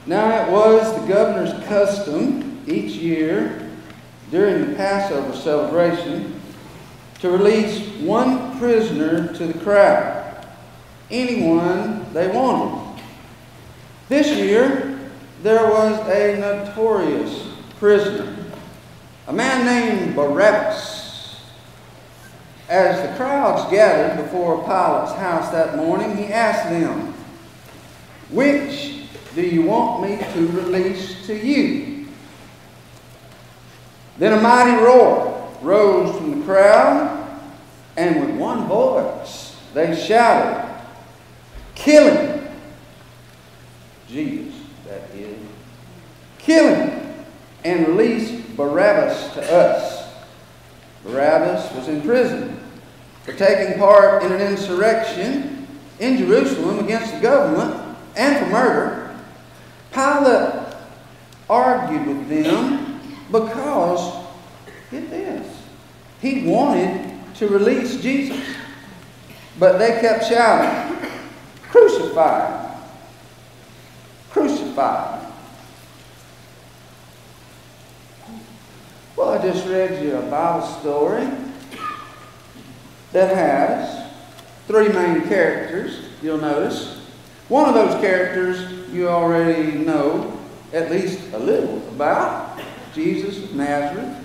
Now it was the governor's custom each year during the Passover celebration to release one prisoner to the crowd, anyone they wanted. This year there was a notorious prisoner, a man named Barabbas. As the crowds gathered before Pilate's house that morning, he asked them, "Which do you want me to release to you?" Then a mighty roar rose from the crowd, and with one voice they shouted, "Kill him!" Jesus, that is. "Kill him and release Barabbas to us." Barabbas was in prison for taking part in an insurrection in Jerusalem against the government and for murder. Pilate argued with them because, get this, he wanted to release Jesus. But they kept shouting, "Crucify him! Crucify him!" Well, I just read you a Bible story that has three main characters, you'll notice. One of those characters you already know at least a little about, Jesus of Nazareth.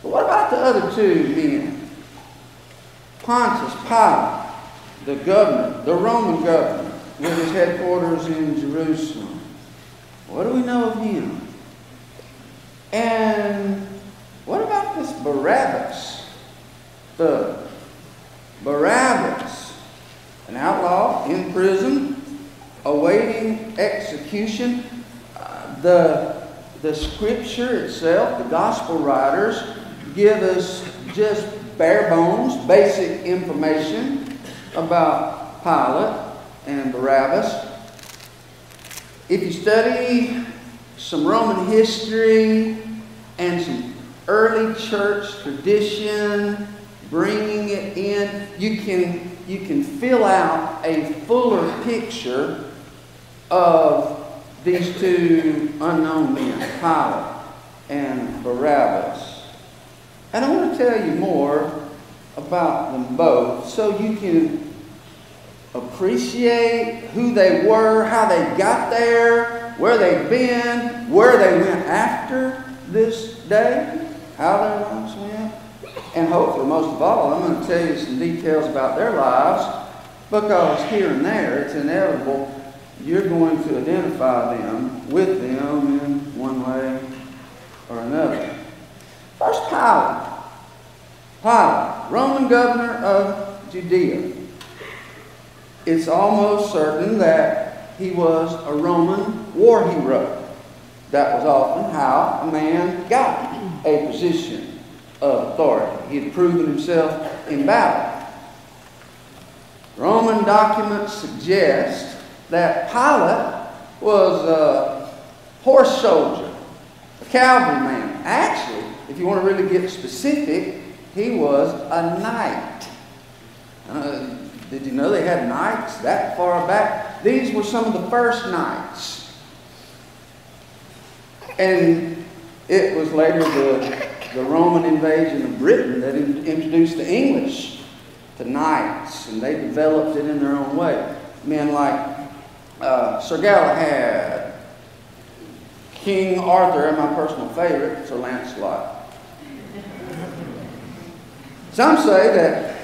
But what about the other two men? Pontius Pilate, the governor, the Roman governor, with his headquarters in Jerusalem. What do we know of him? And what about this Barabbas? The Barabbas, an outlaw in prison, awaiting execution. The scripture itself, the gospel writers, give us just bare bones, basic information about Pilate and Barabbas. If you study some Roman history and some early church tradition, bringing it in, you can fill out a fuller picture of these two unknown men, Pilate and Barabbas. And I want to tell you more about them both so you can appreciate who they were, how they got there, where they've been, where they went after this day, how their lives went. And hopefully, most of all, I'm going to tell you some details about their lives, because here and there, it's inevitable you're going to identify them with them in one way or another. First, Pilate. Pilate, Roman governor of Judea. It's almost certain that he was a Roman war hero. That was often how a man got a position of authority. He had proven himself in battle. Roman documents suggest that Pilate was a horse soldier, a cavalryman. Actually, if you want to really get specific, he was a knight. Did you know they had knights that far back? These were some of the first knights. And it was later the Roman invasion of Britain that introduced the English to knights, and they developed it in their own way. Men like Sir Galahad, King Arthur, and my personal favorite, Sir Lancelot. Some say that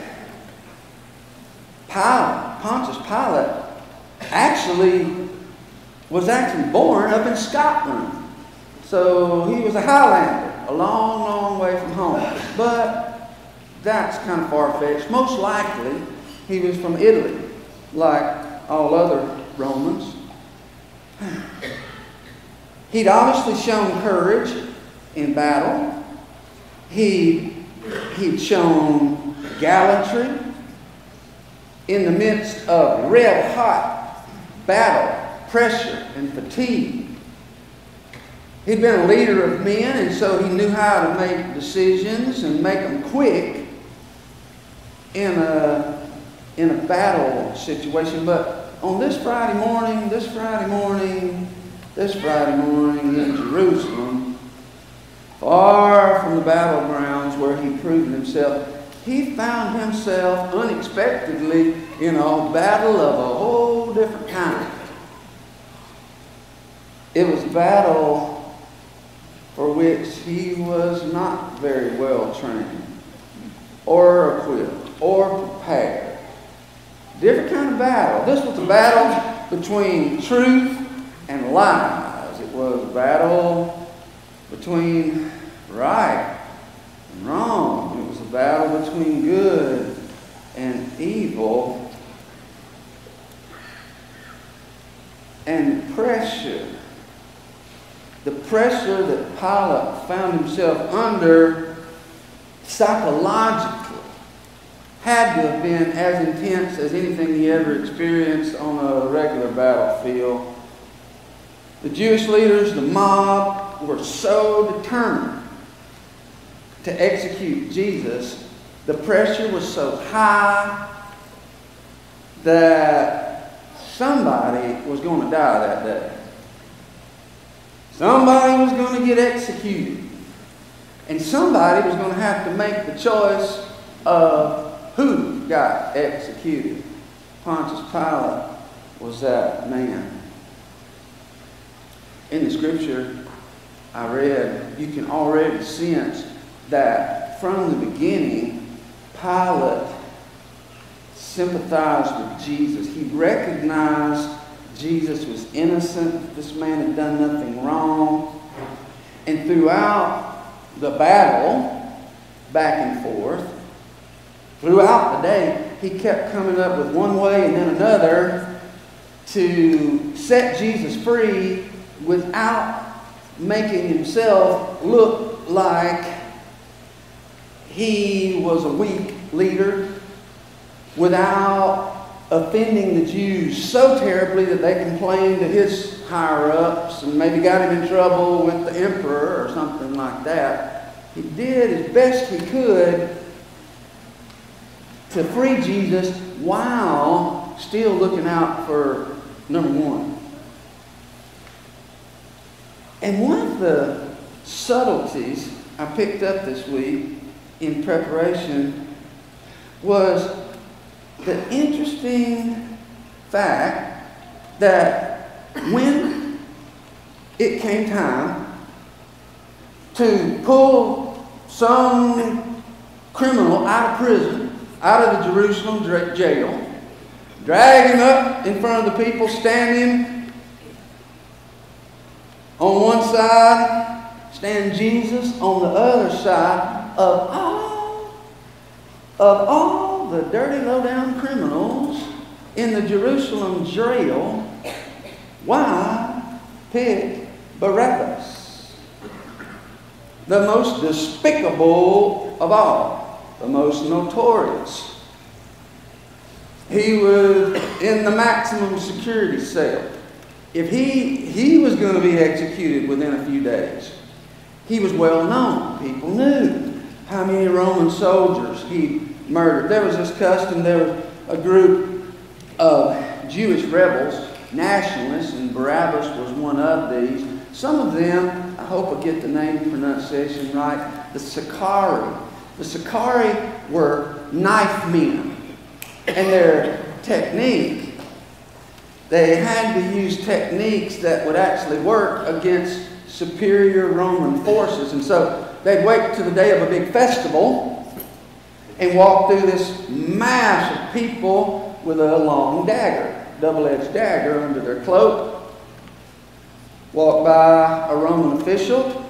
Pontius Pilate was actually born up in Scotland. So he was a Highlander, a long, long way from home. But that's kind of far-fetched. Most likely, he was from Italy, like all other Romans. He'd obviously shown courage in battle. He'd shown gallantry in the midst of red-hot battle, pressure, and fatigue. He'd been a leader of men, and so he knew how to make decisions and make them quick in a battle situation. But on this Friday morning, this Friday morning in Jerusalem, far from the battlegrounds where he proved himself, he found himself unexpectedly in a battle of a whole different kind. It was a battle for which he was not very well trained, or equipped, or prepared. Different kind of battle. This was a battle between truth and lies. It was a battle between right and wrong. It was a battle between good and evil. And pressure. The pressure that Pilate found himself under psychologically had to have been as intense as anything he ever experienced on a regular battlefield. The Jewish leaders, the mob, were so determined to execute Jesus. The pressure was so high that somebody was going to die that day. Somebody was going to get executed. And somebody was going to have to make the choice of who got executed. Pontius Pilate was that man. In the scripture I read, you can already sense that from the beginning, Pilate sympathized with Jesus. He recognized Jesus was innocent. This man had done nothing wrong. And throughout the battle, back and forth, throughout the day, he kept coming up with one way and then another to set Jesus free without making himself look like he was a weak leader, without offending the Jews so terribly that they complained to his higher-ups and maybe got him in trouble with the emperor or something like that. He did as best he could to free Jesus while still looking out for number one. And one of the subtleties I picked up this week in preparation was the interesting fact that when it came time to pull some criminal out of prison, out of the Jerusalem jail, drag him up in front of the people, stand him on one side, stand Jesus on the other side, of all the dirty, low-down criminals in the Jerusalem jail, why pick Barabbas? The most despicable of all, the most notorious. He was in the maximum security cell. If he was going to be executed within a few days. He was well known. People knew how many Roman soldiers he murdered. There was this custom. There was a group of Jewish rebels, nationalists, and Barabbas was one of these. Some of them, I hope I get the name pronunciation right, the Sicarii. The Sicarii were knife men. And their technique, they had to use techniques that would actually work against superior Roman forces. And so they'd wait till the day of a big festival and walk through this mass of people with a long dagger, double-edged dagger under their cloak, walk by a Roman official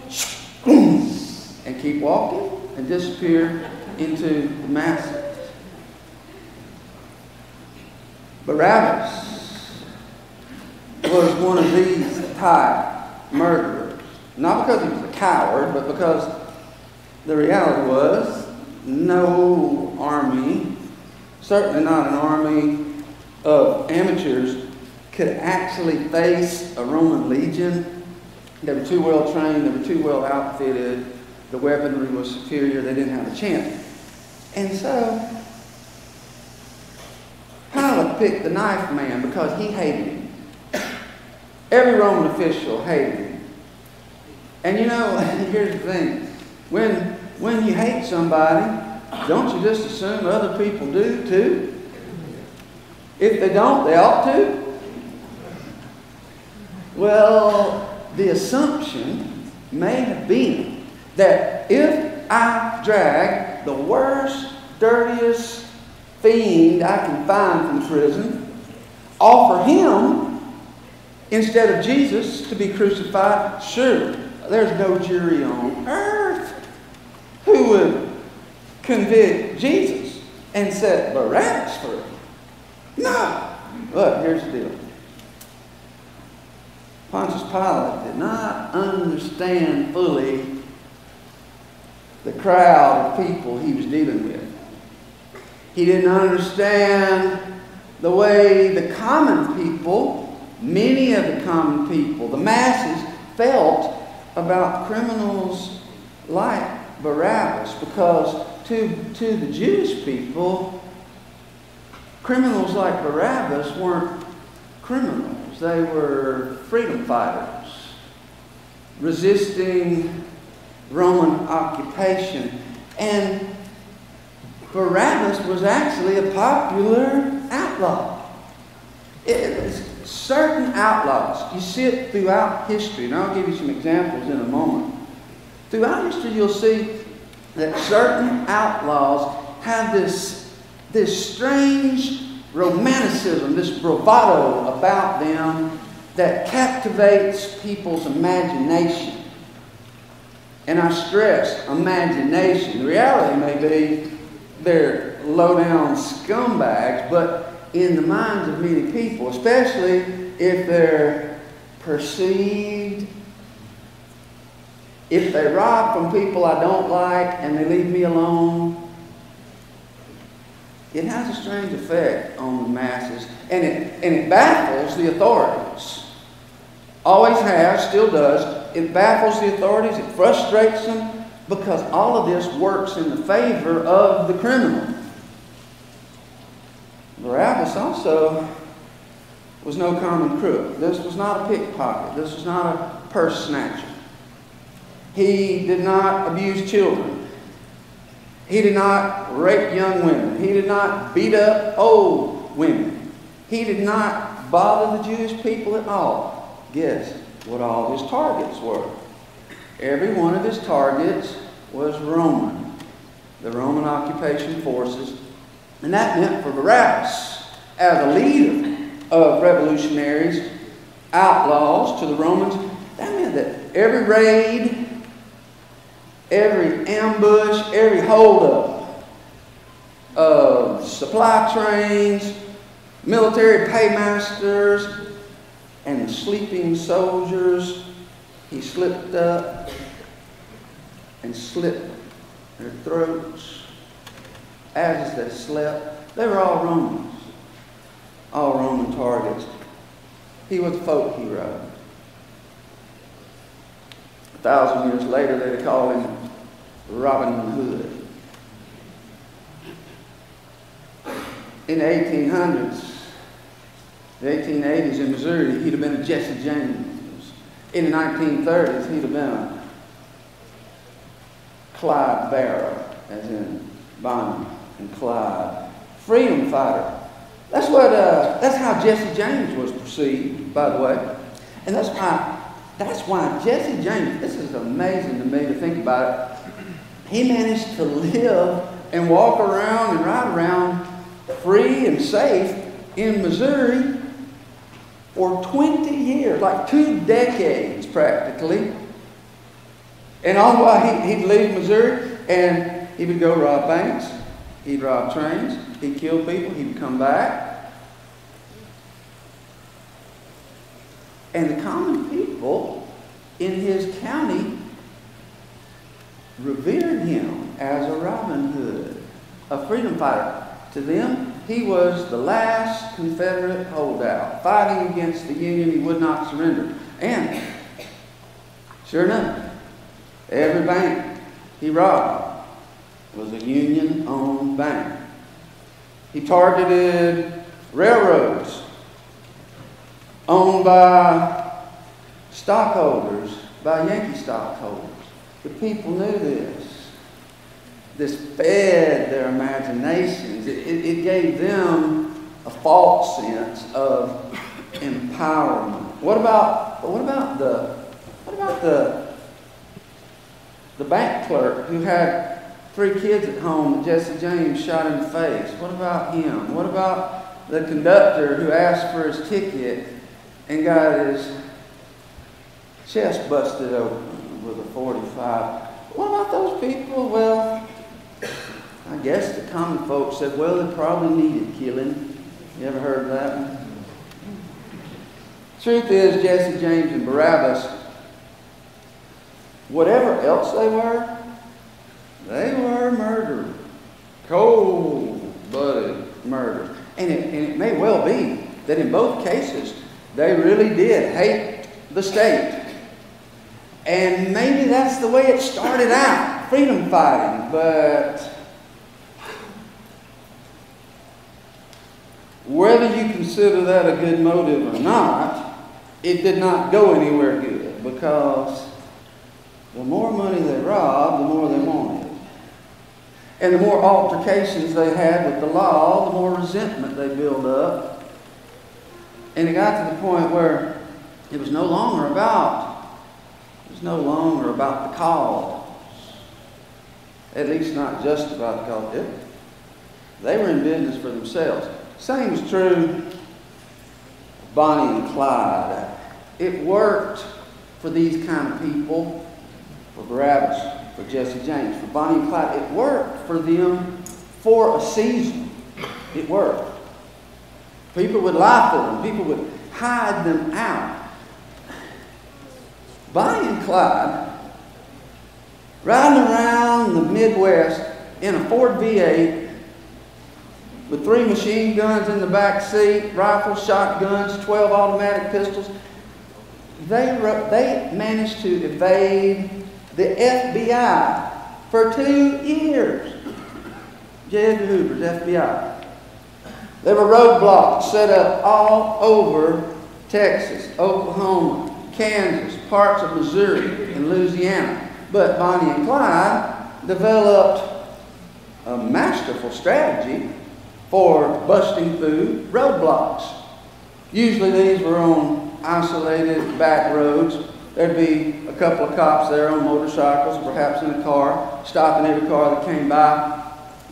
and keep walking and disappear into the masses. Barabbas was one of these type murderers. Not because he was a coward, but because the reality was no army, certainly not an army of amateurs, could actually face a Roman legion. They were too well trained, they were too well outfitted, the weaponry was superior, they didn't have a chance. And so Pilate picked the knife man because he hated him. Every Roman official hated him. And you know, here's the thing. When you hate somebody, don't you just assume other people do too? If they don't, they ought to. Well, the assumption may have been that if I drag the worst, dirtiest fiend I can find from prison, offer him instead of Jesus to be crucified, surely there's no jury on earth who would convict Jesus and set Barabbas free. No. But here's the deal. Pontius Pilate did not understand fully the crowd of people he was dealing with. He didn't understand the way the common people, many of the common people, the masses, felt about criminals like Barabbas, because to the Jewish people, criminals like Barabbas weren't criminals. They were freedom fighters resisting Roman occupation. And Barabbas was actually a popular outlaw. Certain outlaws, you see it throughout history, and I'll give you some examples in a moment. Throughout history, you'll see that certain outlaws have this strange romanticism, this bravado about them that captivates people's imagination. And I stress imagination. The reality may be they're low-down scumbags, but in the minds of many people, especially if they're perceived, if they rob from people I don't like and they leave me alone, it has a strange effect on the masses, and it baffles the authorities. Always has, still does. It baffles the authorities, it frustrates them, because all of this works in the favor of the criminal. Barabbas also was no common crook. This was not a pickpocket. This was not a purse snatcher. He did not abuse children. He did not rape young women. He did not beat up old women. He did not bother the Jewish people at all. Guess what all his targets were? Every one of his targets was Roman. The Roman occupation forces. And that meant for Barabbas, as a leader of revolutionaries, outlaws to the Romans, that meant that every raid, every ambush, every holdup of supply trains, military paymasters, and sleeping soldiers, he slipped up and slit their throats. As they slept, they were all Romans, all Roman targets. He was a folk hero. 1,000 years later, they'd call him Robin Hood. In the 1800s, the 1880s in Missouri, he'd have been a Jesse James. In the 1930s, he'd have been a Clyde Barrow, as in Bonnie and Clyde. Freedom fighter. That's how Jesse James was perceived, by the way. And that's why Jesse James, this is amazing to me to think about it. He managed to live and walk around and ride around free and safe in Missouri for 20 years, like 2 decades practically. And all the while he'd leave Missouri and he would go rob banks, he'd rob trains, he'd kill people, he would come back. And the common people in his county revered him as a Robin Hood, a freedom fighter. To them, he was the last Confederate holdout, fighting against the Union. He would not surrender. And sure enough, every bank he robbed was a Union-owned bank. He targeted railroads owned by stockholders, by Yankee stockholders. The people knew this. This fed their imaginations. It gave them a false sense of empowerment. What about the bank clerk who had 3 kids at home that Jesse James shot in the face? What about him? What about the conductor who asked for his ticket and got his chest busted open with a .45? What about those people? Well, I guess the common folks said, well, they probably needed killing. You ever heard of that one? Truth is, Jesse James and Barabbas, whatever else they were murderers. Cold-blooded murder. And it may well be that in both cases, they really did hate the state. And maybe that's the way it started out, freedom fighting. But whether you consider that a good motive or not, it did not go anywhere good, because the more money they robbed, the more they wanted. And the more altercations they had with the law, the more resentment they built up. And it got to the point where it was no longer about the cause. At least not just about the cause. They were in business for themselves. Same is true of Bonnie and Clyde. It worked for these kind of people, for Barabbas, for Jesse James, for Bonnie and Clyde. It worked for them for a season. It worked. People would lie for them. People would hide them out. Bonnie and Clyde, riding around the Midwest in a Ford V8 with 3 machine guns in the back seat, rifles, shotguns, 12 automatic pistols. They managed to evade the FBI for 2 years. J. Edgar Hoover's FBI. There were roadblocks set up all over Texas, Oklahoma, Kansas, parts of Missouri, and Louisiana. But Bonnie and Clyde developed a masterful strategy for busting through roadblocks. Usually these were on isolated back roads. There'd be a couple of cops there on motorcycles, perhaps in a car, stopping every car that came by.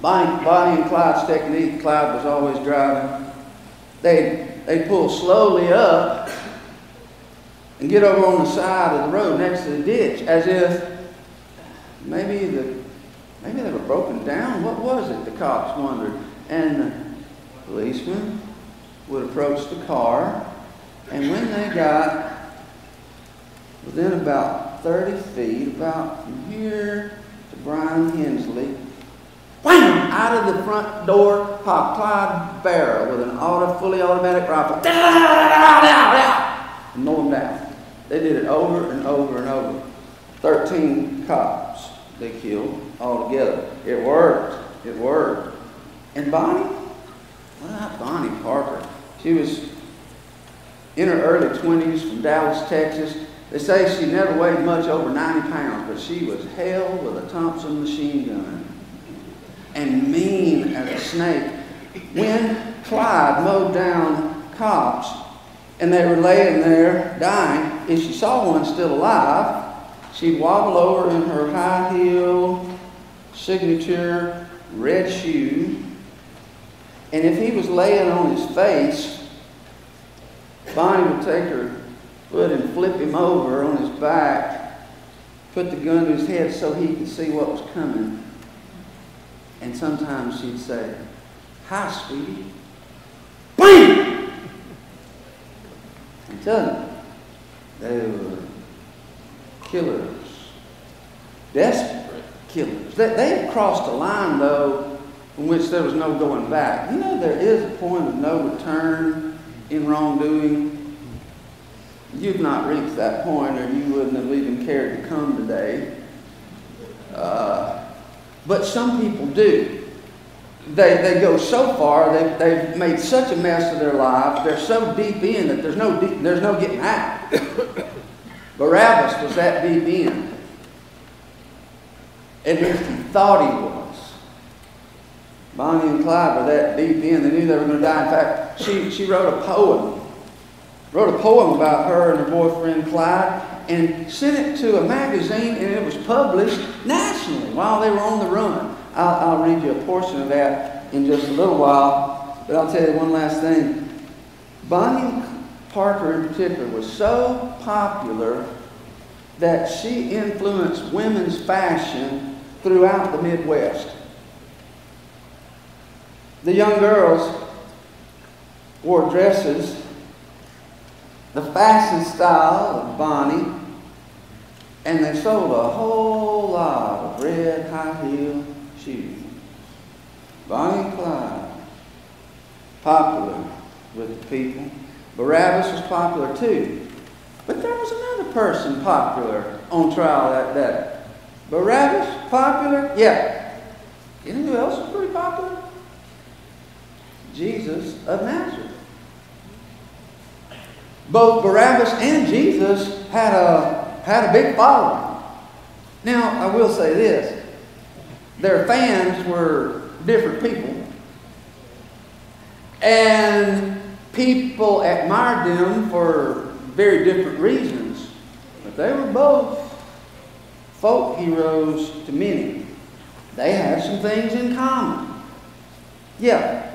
Bonnie and Clyde's technique, Clyde was always driving. They'd pull slowly up and get over on the side of the road next to the ditch, as if maybe they were broken down. What was it? The cops wondered. And the policeman would approach the car, and when they got within about 30 feet, about from here to Brian Hensley, wham! Out of the front door popped Clyde Barrow with an fully automatic rifle. And mow them down. They did it over and over and over. 13 cops they killed altogether. It worked. It worked. And Bonnie? Well, not Bonnie Parker. She was in her early 20s from Dallas, Texas. They say she never weighed much over 90 pounds, but she was hell with a Thompson machine gun. And mean as a snake. When Clyde mowed down cops and they were laying there dying, if she saw one still alive, she'd wobble over in her high heel signature red shoe. And if he was laying on his face, Bonnie would take her foot and flip him over on his back, put the gun to his head so he could see what was coming. And sometimes she'd say, "Hi, sweetie." Bam! I'm telling you, they were killers. Desperate killers. They had crossed a line, though, from which there was no going back. You know, there is a point of no return in wrongdoing. You've not reached that point, or you wouldn't have even cared to come today. But some people do. They go so far, they've made such a mess of their lives, they're so deep in that there's no getting out. Barabbas was that deep in. At least he thought he was. Bonnie and Clyde were that deep in. They knew they were going to die. In fact, she wrote a poem. Wrote a poem about her and her boyfriend Clyde and sent it to a magazine, and it was published nationally while they were on the run. I'll read you a portion of that in just a little while, but I'll tell you one last thing. Bonnie Parker in particular was so popular that she influenced women's fashion throughout the Midwest. The young girls wore dresses, the fashion style of Bonnie, and they sold a whole lot of red high-heel shoes. Bonnie and Clyde, popular with the people. Barabbas was popular too. But there was another person popular on trial that day. Barabbas, popular? Yeah. You know who else was pretty popular? Jesus of Nazareth. Both Barabbas and Jesus had a big following. Now, I will say this. Their fans were different people. And people admired them for very different reasons. But they were both folk heroes to many. They had some things in common. Yeah.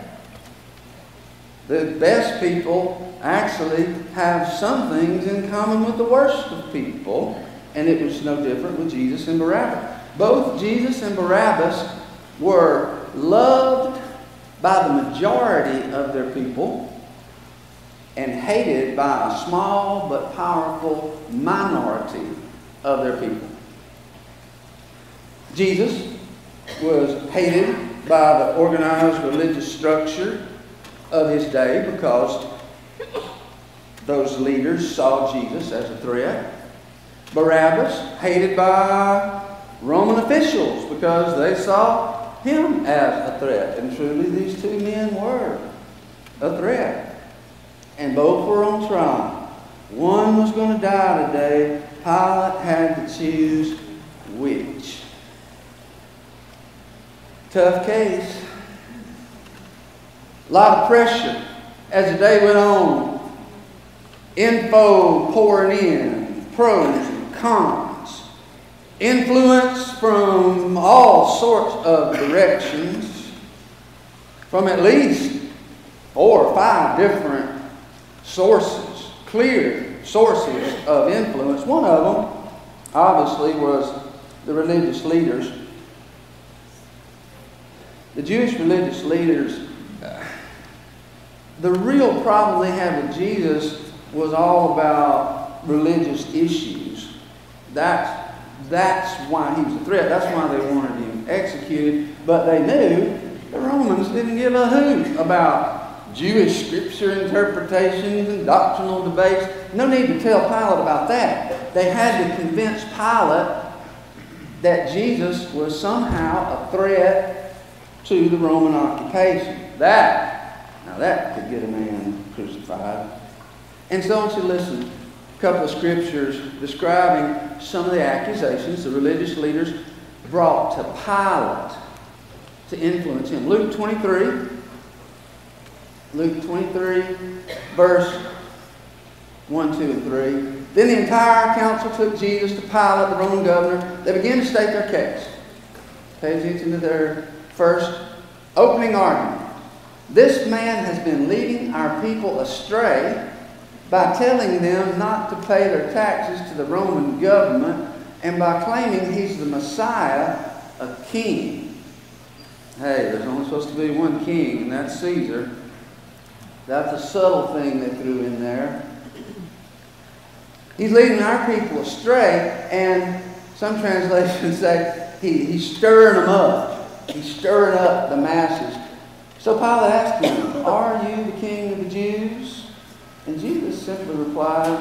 The best people actually have some things in common with the worst of people, and it was no different with Jesus and Barabbas. Both Jesus and Barabbas were loved by the majority of their people and hated by a small but powerful minority of their people. Jesus was hated by the organized religious structure of his day because those leaders saw Jesus as a threat. Barabbas, hated by Roman officials because they saw him as a threat. And truly these two men were a threat. And both were on trial. One was going to die today. Pilate had to choose which. Tough case. A lot of pressure as the day went on. Info pouring in, pros and cons. Influence from all sorts of directions. From at least 4 or 5 different sources, clear sources of influence. One of them, obviously, was the religious leaders. The Jewish religious leaders, the real problem they had with Jesus was all about religious issues. That's why he was a threat. That's why they wanted him executed. But they knew the Romans didn't give a hoot about Jewish scripture interpretations and doctrinal debates. No need to tell Pilate about that. They had to convince Pilate that Jesus was somehow a threat to the Roman occupation. Now that could get a man crucified. And so I want you to listen to a couple of scriptures describing some of the accusations the religious leaders brought to Pilate to influence him. Luke 23, verse 1, 2, and 3. Then the entire council took Jesus to Pilate, the Roman governor. They began to state their case. Pay attention to their first opening argument. This man has been leading our people astray by telling them not to pay their taxes to the Roman government and by claiming he's the Messiah, a king. Hey, there's only supposed to be one king, and that's Caesar. That's a subtle thing they threw in there. He's leading our people astray, and some translations say he's stirring them up. He's stirring up the masses. So Pilate asked him, "Are you the king of the Jews?" And Jesus simply replied,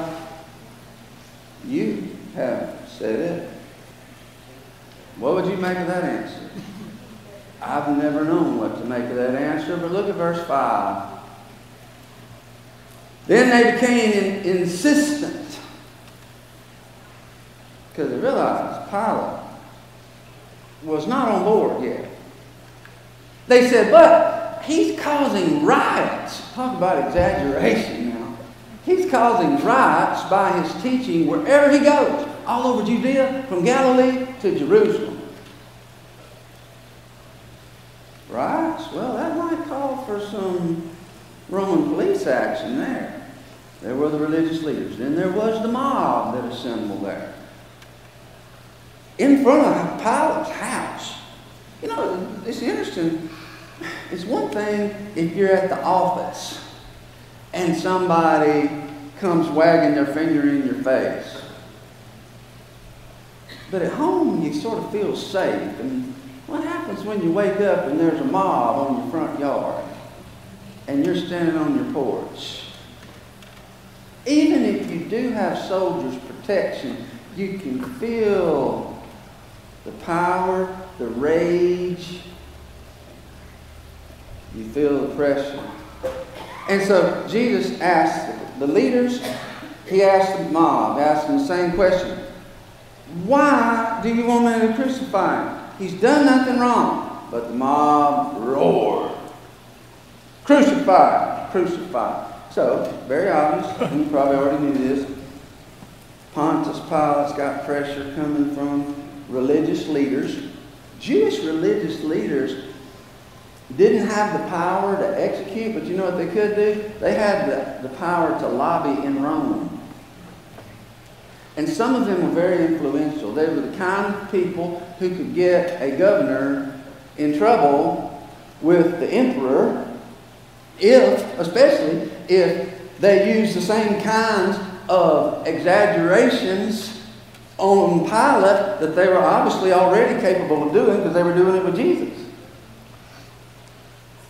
"You have said it." What would you make of that answer? I've never known what to make of that answer, but look at verse 5. Then they became insistent. because they realized Pilate was not on board yet. They said, but he's causing riots. Talk about exaggeration now. He's causing riots by his teaching wherever he goes, all over Judea, from Galilee to Jerusalem. Riots? Well, that might call for some Roman police action there. There were the religious leaders. Then there was the mob that assembled there. In front of Pilate's house. You know, it's interesting. It's one thing if you're at the office and somebody comes wagging their finger in your face. But at home, you sort of feel safe. And what happens when you wake up and there's a mob on your front yard and you're standing on your porch? Even if you do have soldiers' protection, you can feel the power, the rage. You feel the pressure. And so Jesus asked the leaders, he asked the mob, asked them the same question. Why do you want me to crucify him? He's done nothing wrong. But the mob roared. Crucify, crucify. So, very obvious, and you probably already knew this, Pontius Pilate's got pressure coming from religious leaders. Jewish religious leaders didn't have the power to execute, but you know what they could do? They had the power to lobby in Rome. And some of them were very influential. They were the kind of people who could get a governor in trouble with the emperor, especially if they used the same kinds of exaggerations on Pilate that they were obviously already capable of doing because they were doing it with Jesus.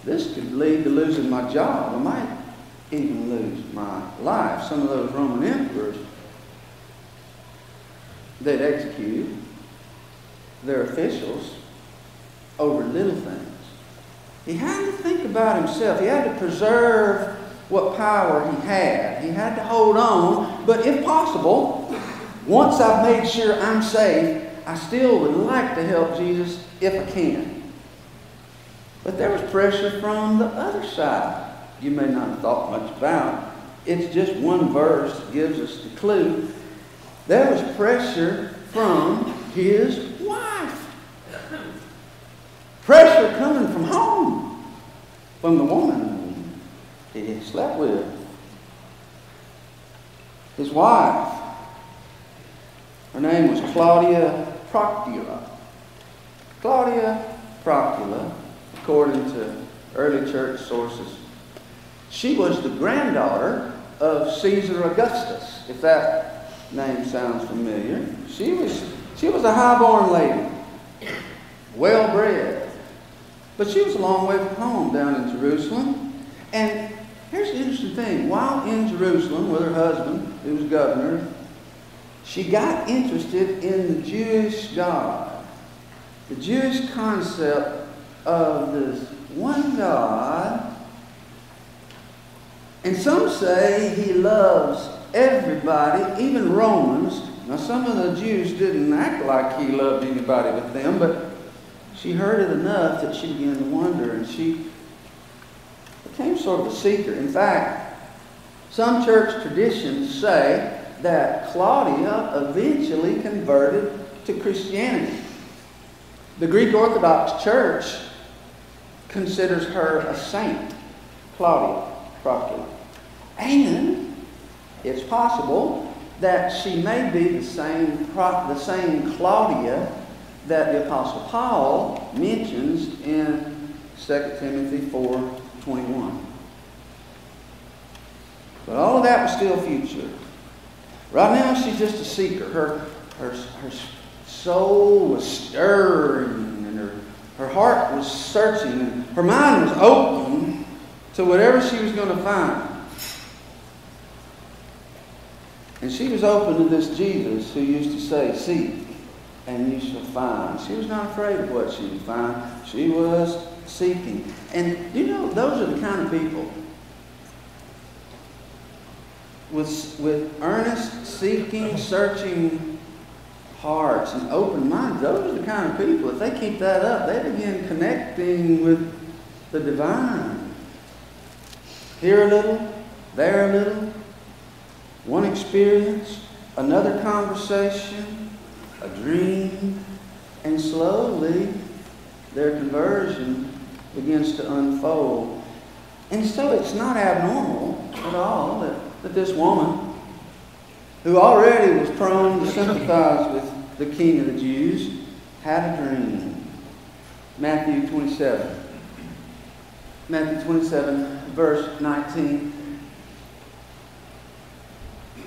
This could lead to losing my job. I might even lose my life. Some of those Roman emperors, they'd execute their officials over little things. He had to think about himself. He had to preserve what power he had. He had to hold on. But if possible, once I've made sure I'm safe, I still would like to help Jesus if I can. But there was pressure from the other side. You may not have thought much about. It's just one verse that gives us the clue. There was pressure from his wife. Pressure coming from home, from the woman he slept with. His wife, her name was Claudia Procula. Claudia Procula, according to early church sources, she was the granddaughter of Caesar Augustus, if that name sounds familiar. She was a high-born lady, well-bred. But she was a long way from home down in Jerusalem. And here's the interesting thing. While in Jerusalem with her husband, who was governor, she got interested in the Jewish God. The Jewish concept of this one God. And some say he loves everybody, even Romans. Now some of the Jews didn't act like he loved anybody but them, but she heard it enough that she began to wonder, and she became sort of a seeker. In fact, some church traditions say that Claudia eventually converted to Christianity. The Greek Orthodox Church considers her a saint, Claudia Procula. And it's possible that she may be the same Claudia that the Apostle Paul mentions in 2 Timothy 4:21. But all of that was still future. Right now, she's just a seeker. Her soul was stirring, and her heart was searching, and her mind was open to whatever she was going to find. And she was open to this Jesus who used to say, "Seek, and you shall find." She was not afraid of what she would find. She was seeking. And you know, those are the kind of people with earnest seeking, searching hearts and open minds. Those are the kind of people, if they keep that up, they begin connecting with the divine. Here a little, there a little, one experience, another conversation, a dream, and slowly their conversion begins to unfold. And so it's not abnormal at all that this woman, who already was prone to sympathize with the King of the Jews, had a dream. Matthew 27. Matthew 27, verse 19.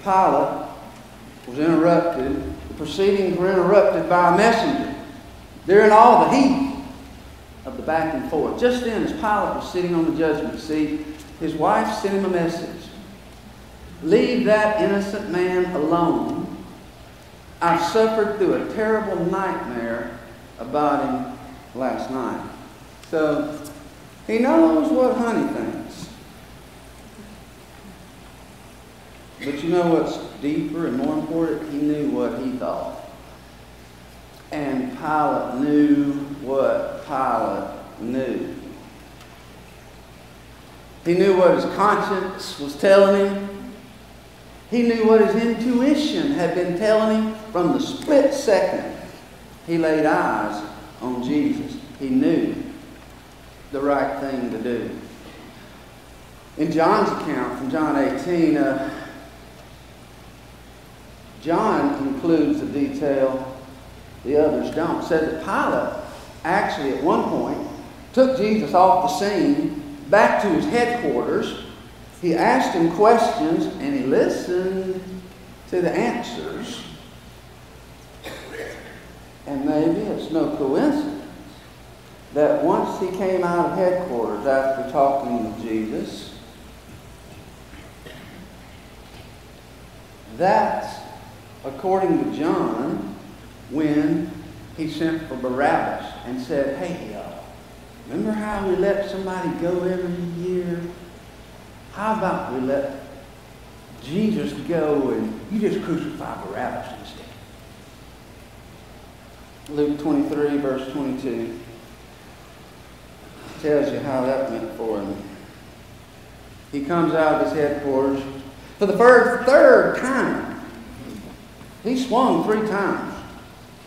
Pilate was interrupted. The proceedings were interrupted by a messenger. During all the heat of the back and forth, just then as Pilate was sitting on the judgment seat, his wife sent him a message. Leave that innocent man alone. I've suffered through a terrible nightmare about him last night. So he knows what honey thinks. But you know what's deeper and more important? He knew what he thought. And Pilate knew what Pilate knew. He knew what his conscience was telling him. He knew what his intuition had been telling him from the split second he laid eyes on Jesus. He knew the right thing to do. In John's account from John 18, John includes the detail the others don't. It says that Pilate actually at one point took Jesus off the scene back to his headquarters. He asked him questions and he listened to the answers. And maybe it's no coincidence that once he came out of headquarters after talking with Jesus, that's, according to John, when he sent for Barabbas and said, hey, remember how we let somebody go every year? How about we let Jesus go and you just crucify Barabbas instead? Luke 23, verse 22 tells you how that went for him. He comes out of his headquarters for the third time. He swung 3 times.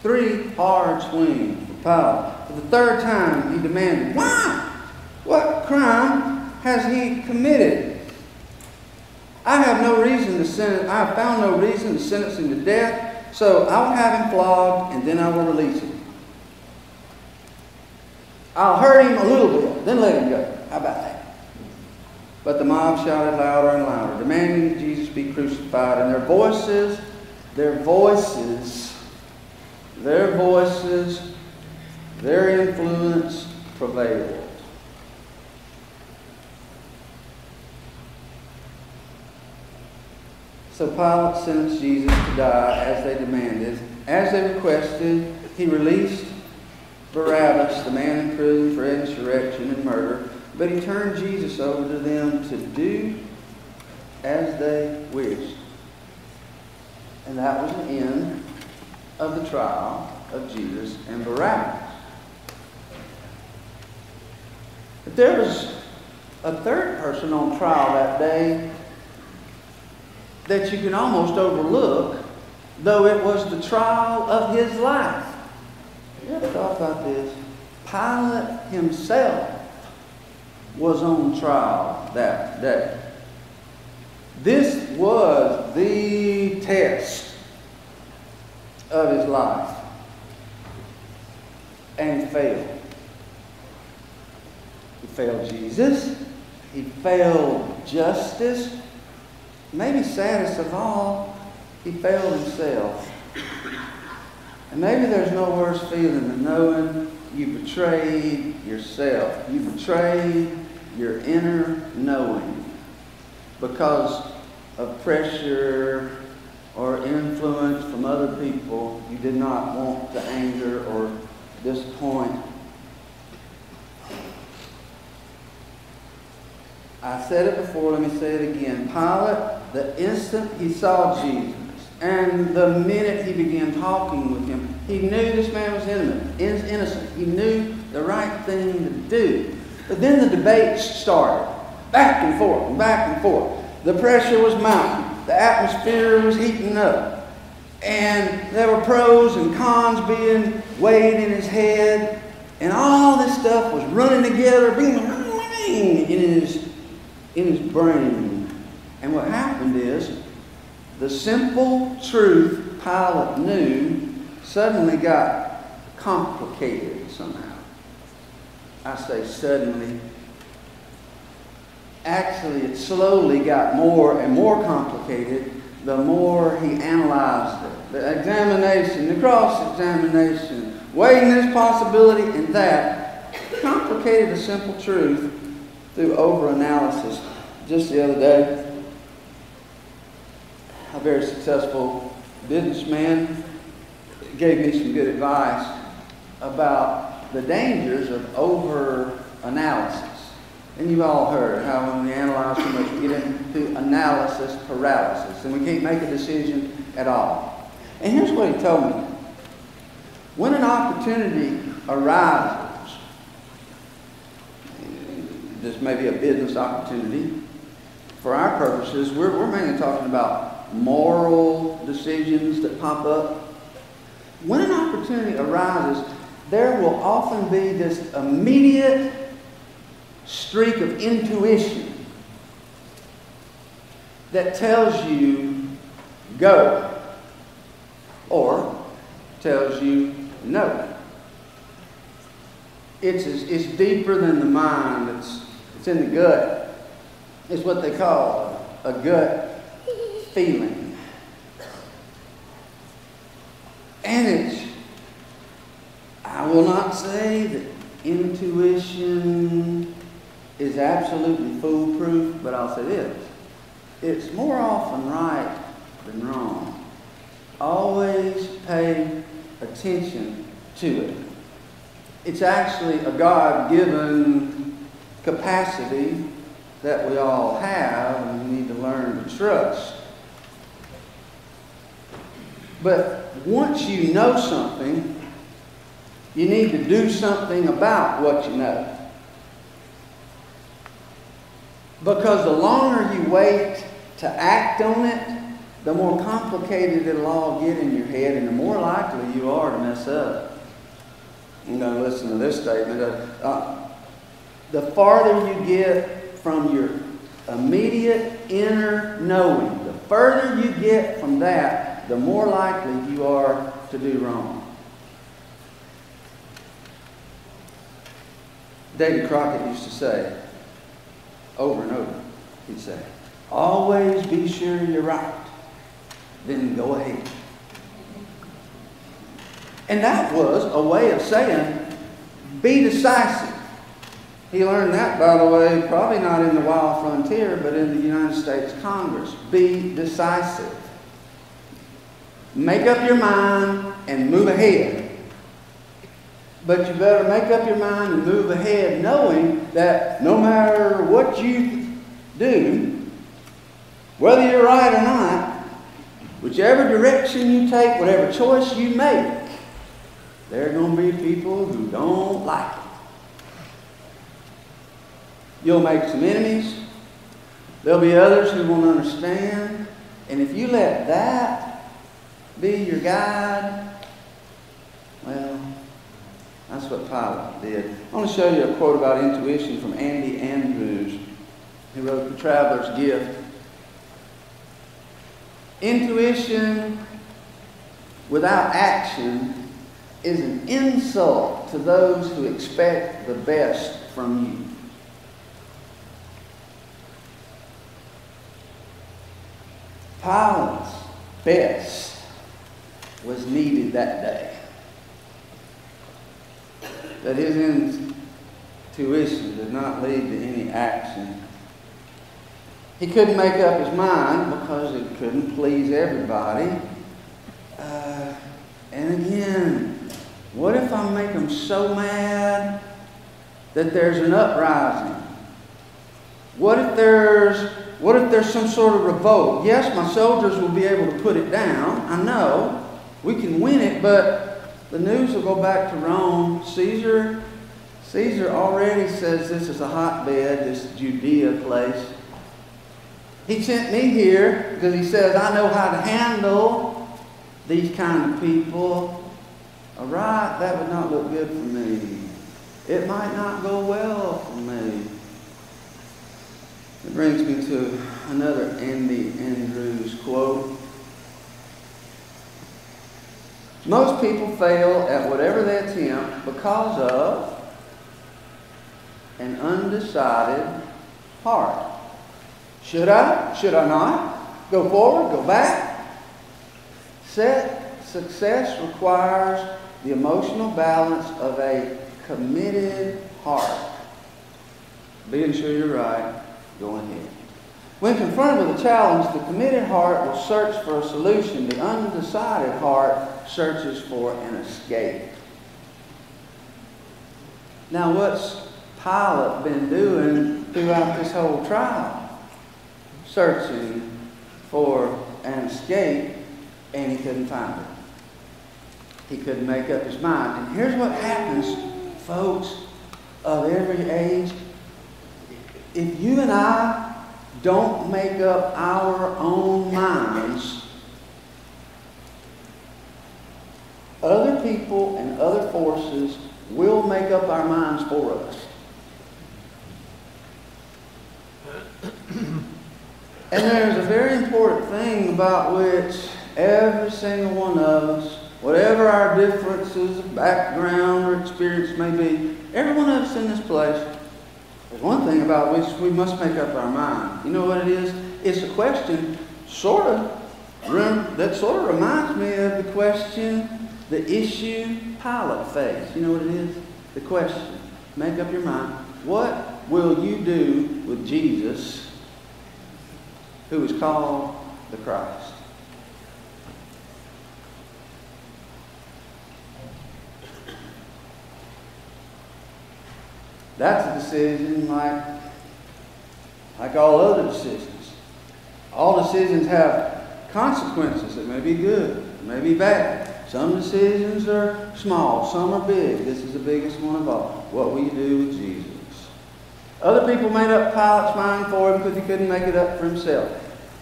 3 hard swings for Pilate. For the third time, he demanded, why? What crime has he committed? I have found no reason to sentence him to death, so I will have him flogged and then I will release him. I'll hurt him a little bit, then let him go. How about that? But the mob shouted louder and louder, demanding that Jesus be crucified, and their voices, their influence prevailed. So Pilate sentenced Jesus to die as they demanded. As they requested, he released Barabbas, the man in prison for insurrection and murder, but he turned Jesus over to them to do as they wished. And that was the end of the trial of Jesus and Barabbas. But there was a third person on trial that day that you can almost overlook, though it was the trial of his life. You ever thought about this? Pilate himself was on trial that day. This was the test of his life. And he failed. He failed Jesus. He failed justice. Maybe saddest of all, he failed himself. And maybe there's no worse feeling than knowing you betrayed yourself. You betrayed your inner knowing because of pressure or influence from other people you did not want to anger or disappoint. I said it before, let me say it again. Pilate, the instant he saw Jesus And the minute he began talking with him, he knew this man was innocent. He knew the right thing to do. But then the debates started. Back and forth and back and forth. The pressure was mounting. The atmosphere was heating up. And there were pros and cons being weighed in his head. And all this stuff was running together, in his brain. And what happened is, the simple truth Pilate knew suddenly got complicated somehow. I say suddenly. Actually, it slowly got more and more complicated the more he analyzed it. The examination, the cross-examination, weighing this possibility and that, complicated a simple truth through over-analysis. Just the other day, a very successful businessman gave me some good advice about the dangers of over-analysis. And you've all heard how when we analyze too much, we get into analysis paralysis, and we can't make a decision at all. And here's what he told me. When an opportunity arises, this may be a business opportunity, for our purposes, we're mainly talking about moral decisions that pop up. When an opportunity arises, there will often be this immediate streak of intuition that tells you go or tells you no. It's deeper than the mind. It's in the gut. It's what they call a gut feeling. And I will not say that intuition is absolutely foolproof, but I'll say this. It's more often right than wrong. Always pay attention to it. It's actually a God-given capacity that we all have, and we need to learn to trust. But once you know something, you need to do something about what you know. Because the longer you wait to act on it, the more complicated it'll all get in your head, and the more likely you are to mess up. I'm going to listen to this statement. The farther you get from your immediate inner knowing, the further you get from that, the more likely you are to do wrong. David Crockett used to say, over and over, he'd say, always be sure you're right, then go ahead. And that was a way of saying, be decisive. He learned that, by the way, probably not in the wild frontier, but in the United States Congress. Be decisive. Make up your mind and move ahead. But you better make up your mind and move ahead knowing that no matter what you do, whether you're right or not, whichever direction you take, whatever choice you make, there are going to be people who don't like it. You'll make some enemies. There'll be others who won't understand. And if you let that be your guide, well, that's what Pilate did. I want to show you a quote about intuition from Andy Andrews, who wrote The Traveler's Gift. Intuition without action is an insult to those who expect the best from you. Pilate's best was needed that day. That his intuition did not lead to any action. He couldn't make up his mind because he couldn't please everybody. And again, what if I make them so mad that there's an uprising? What if there's What if there's some sort of revolt? Yes, my soldiers will be able to put it down. I know. We can win it, but the news will go back to Rome. Caesar already says this is a hotbed, this Judea place. He sent me here because he says, I know how to handle these kind of people. All right, that would not look good for me. It might not go well for me. It brings me to another Andy Andrews quote. Most people fail at whatever they attempt because of an undecided heart. Should I? Should I not? Go forward? Go back? Success requires the emotional balance of a committed heart. Being sure you're right, go ahead. When confronted with a challenge, the committed heart will search for a solution. The undecided heart searches for an escape. Now, what's Pilate been doing throughout this whole trial? Searching for an escape, and he couldn't find it. He couldn't make up his mind. And here's what happens, folks of every age. If you and I don't make up our own minds, other people and other forces will make up our minds for us. And there's a very important thing about which every single one of us, whatever our differences of background or experience may be, every one of us in this place, there's one thing about which we must make up our mind. You know what it is? It's a question that sort of reminds me of the question, the issue Pilate faced. You know what it is? The question. Make up your mind. What will you do with Jesus, who is called the Christ? That's a decision like all other decisions. All decisions have consequences. It may be good, it may be bad. Some decisions are small, some are big. This is the biggest one of all. What will you do with Jesus? Other people made up Pilate's mind for him because he couldn't make it up for himself.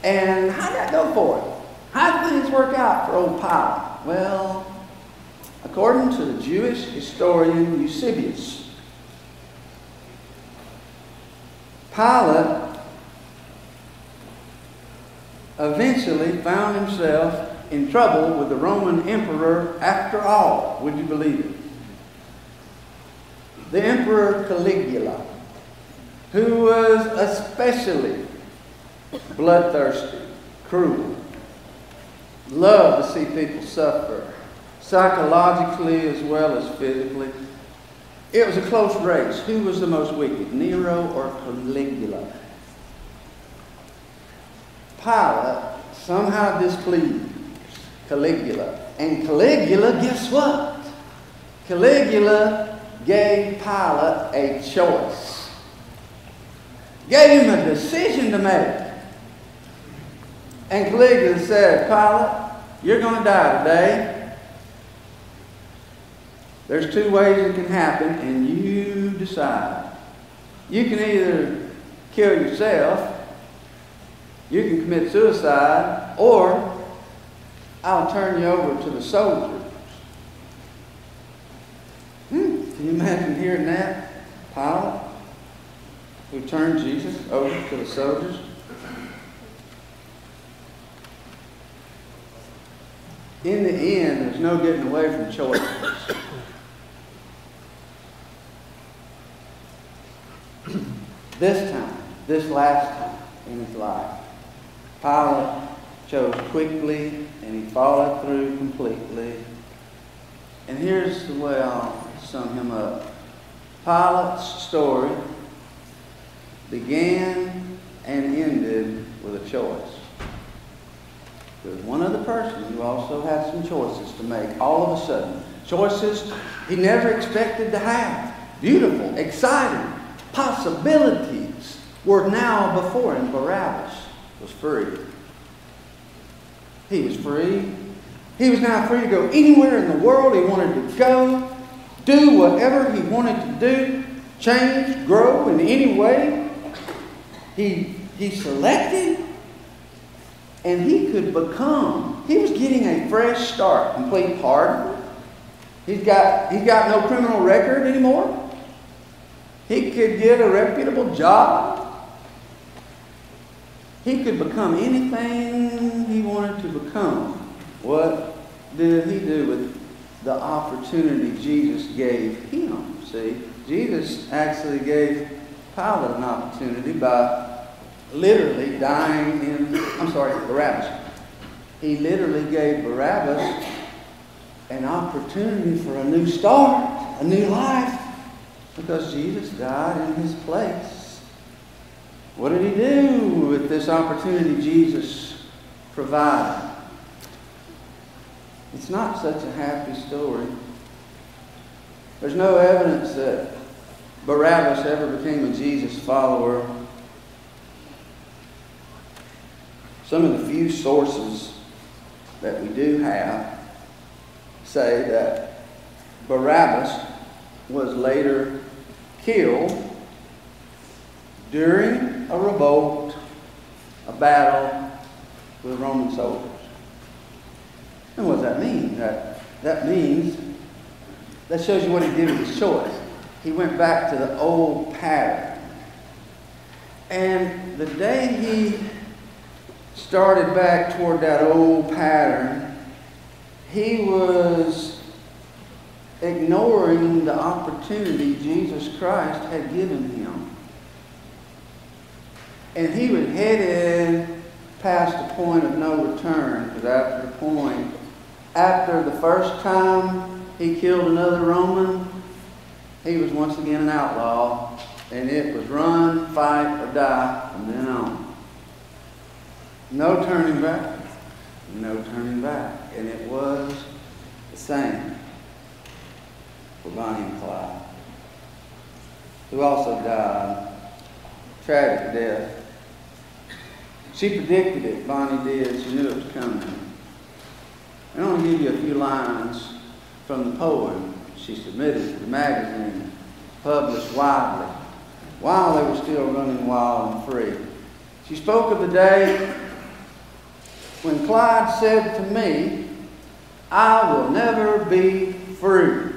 And how'd that go for him? How did things work out for old Pilate? Well, according to the Jewish historian Eusebius, Pilate eventually found himself in trouble with the Roman emperor after all. Would you believe it? The Emperor Caligula, who was especially bloodthirsty, cruel, loved to see people suffer, psychologically as well as physically. It was a close race. Who was the most wicked, Nero or Caligula? Pilate somehow displeased Caligula. And Caligula, guess what? Caligula gave Pilate a choice. Gave him a decision to make. And Caligula said, Pilate, you're going to die today. There's two ways it can happen, and you decide. You can either kill yourself, you can commit suicide, or I'll turn you over to the soldiers. Can you imagine hearing that? Pilate, who turned Jesus over to the soldiers? In the end, there's no getting away from choices. This time, this last time in his life, Pilate chose quickly and he followed through completely. And here's the way I'll sum him up. Pilate's story began and ended with a choice. There's one other person who also had some choices to make all of a sudden. Choices he never expected to have. Beautiful, exciting, possibilities were now before him. Barabbas was free. He was free. He was now free to go anywhere in the world he wanted to go, do whatever he wanted to do, change, grow in any way he selected, and he could become. He was getting a fresh start, complete pardon. He's got no criminal record anymore. He could get a reputable job. He could become anything he wanted to become. What did he do with the opportunity Jesus gave him? See, Jesus actually gave Pilate an opportunity by literally dying in, Barabbas. He literally gave Barabbas an opportunity for a new start, a new life, because Jesus died in his place. What did he do with this opportunity Jesus provided? It's not such a happy story. There's no evidence that Barabbas ever became a Jesus follower. Some of the few sources that we do have say that Barabbas was later killed during a revolt, a battle with Roman soldiers. And what does that mean? That means, that shows you what he did with his choice. He went back to the old pattern. And the day he started back toward that old pattern, he was ignoring the opportunity Jesus Christ had given him. And he was headed past the point of no return, because after the first time he killed another Roman, he was once again an outlaw, and it was run, fight, or die from then on. No turning back. No turning back. And it was the same for Bonnie and Clyde, who also died. Tragic death. She predicted it, Bonnie did. She knew it was coming. I want to give you a few lines from the poem she submitted to the magazine, published widely, while they were still running wild and free. She spoke of the day when Clyde said to me, "I will never be free."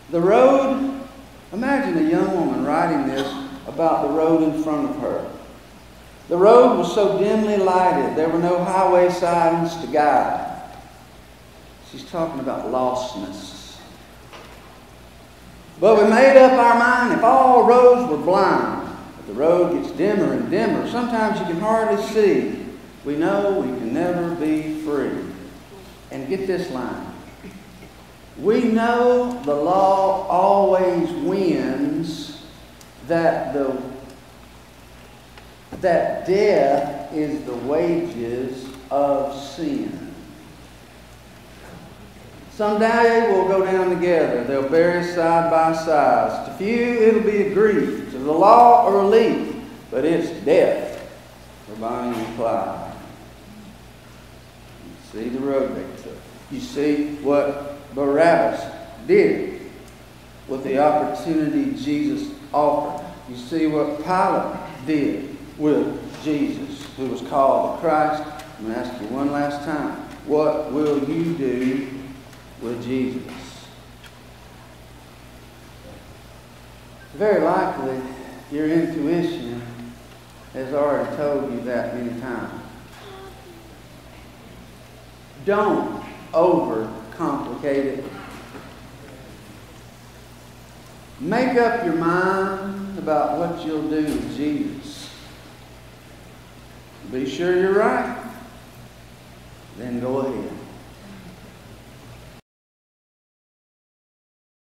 The road, imagine a young woman writing this about the road in front of her. The road was so dimly lighted, there were no highway signs to guide. She's talking about lostness. But we made up our mind, if all roads were blind, if the road gets dimmer and dimmer, sometimes you can hardly see, we know we can never be free. And get this line. We know the law always wins, that death is the wages of sin. Someday we'll go down together. They'll bury us side by side. To few it'll be a grief, to the law a relief, but it's death for Bonnie and Clyde. You see the road they took. You see what Barabbas did with the opportunity Jesus offered. You see what Pilate did with Jesus, who was called the Christ. I'm going to ask you one last time, what will you do with Jesus? Very likely your intuition has already told you that many times. Don't overcomplicate it. Make up your mind about what you'll do with Jesus. Be sure you're right.